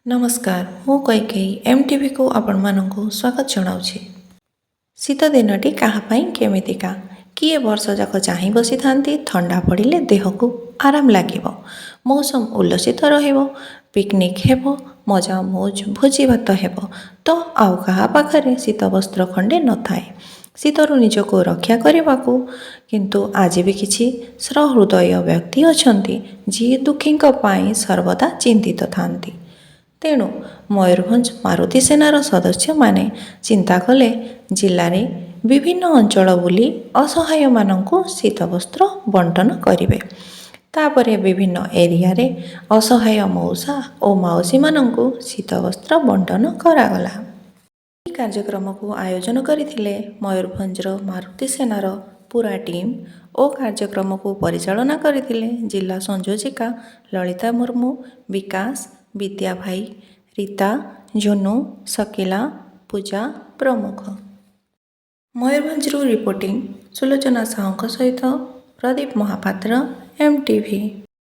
ନମସ୍କାର, ମୁଁ କୈକେୟୀ MTVକୁ ଆପଣମାନଙ୍କୁ ସ୍ୱାଗତ ଜଣାଉଛି। ଶୀତ ଦିନଟି କାହା ପାଇଁ କେମିତିକା? କିଏ ବର୍ଷ ଯାକ ଚାହିଁ ବସିଥାନ୍ତି ଥଣ୍ଡା ପଡ଼ିଲେ ଦେହକୁ ଆରାମ ଲାଗିବ, ମୌସମ ଉଲ୍ଲସିତ ରହିବ, ପିକନିକ୍ ହେବ, ମଜା ମୌଜ ଭୋଜି ଭାତ ହେବ, ତ ଆଉ କାହା ପାଖରେ ଶୀତ ବସ୍ତ୍ର ଖଣ୍ଡେ ନଥାଏ ଶୀତରୁ ନିଜକୁ ରକ୍ଷା କରିବାକୁ। କିନ୍ତୁ ଆଜି ବି କିଛି ସହୃଦୟ ବ୍ୟକ୍ତି ଅଛନ୍ତି ଯିଏ ଦୁଃଖୀଙ୍କ ପାଇଁ ସର୍ବଦା ଚିନ୍ତିତ ଥାନ୍ତି। ତେଣୁ ମୟୂରଭଞ୍ଜ ମାରୁତି ସେନାର ସଦସ୍ୟମାନେ ଚିନ୍ତା କଲେ ଜିଲ୍ଲାରେ ବିଭିନ୍ନ ଅଞ୍ଚଳ ବୁଲି ଅସହାୟମାନଙ୍କୁ ଶୀତବସ୍ତ୍ର ବଣ୍ଟନ କରିବେ। ତାପରେ ବିଭିନ୍ନ ଏରିଆରେ ଅସହାୟ ମଉସା ଓ ମାଉସୀମାନଙ୍କୁ ଶୀତବସ୍ତ୍ର ବଣ୍ଟନ କରାଗଲା। ଏହି କାର୍ଯ୍ୟକ୍ରମକୁ ଆୟୋଜନ କରିଥିଲେ ମୟୂରଭଞ୍ଜର ମାରୁତି ସେନାର ପୂରା ଟିମ୍ ଓ କାର୍ଯ୍ୟକ୍ରମକୁ ପରିଚାଳନା କରିଥିଲେ ଜିଲ୍ଲା ସଂଯୋଜିକା ଲଳିତା ମୁର୍ମୁ, ବିକାଶ, ବିଦ୍ୟା ଭାଇ, ରୀତା, ଝୁନୁ, ସକିଲା, ପୂଜା ପ୍ରମୁଖ। ମୟୂରଭଞ୍ଜରୁ ରିପୋର୍ଟିଂ ସୁଲୋଚନା ସାହୁଙ୍କ ସହିତ ପ୍ରଦୀପ ମହାପାତ୍ର, MTV।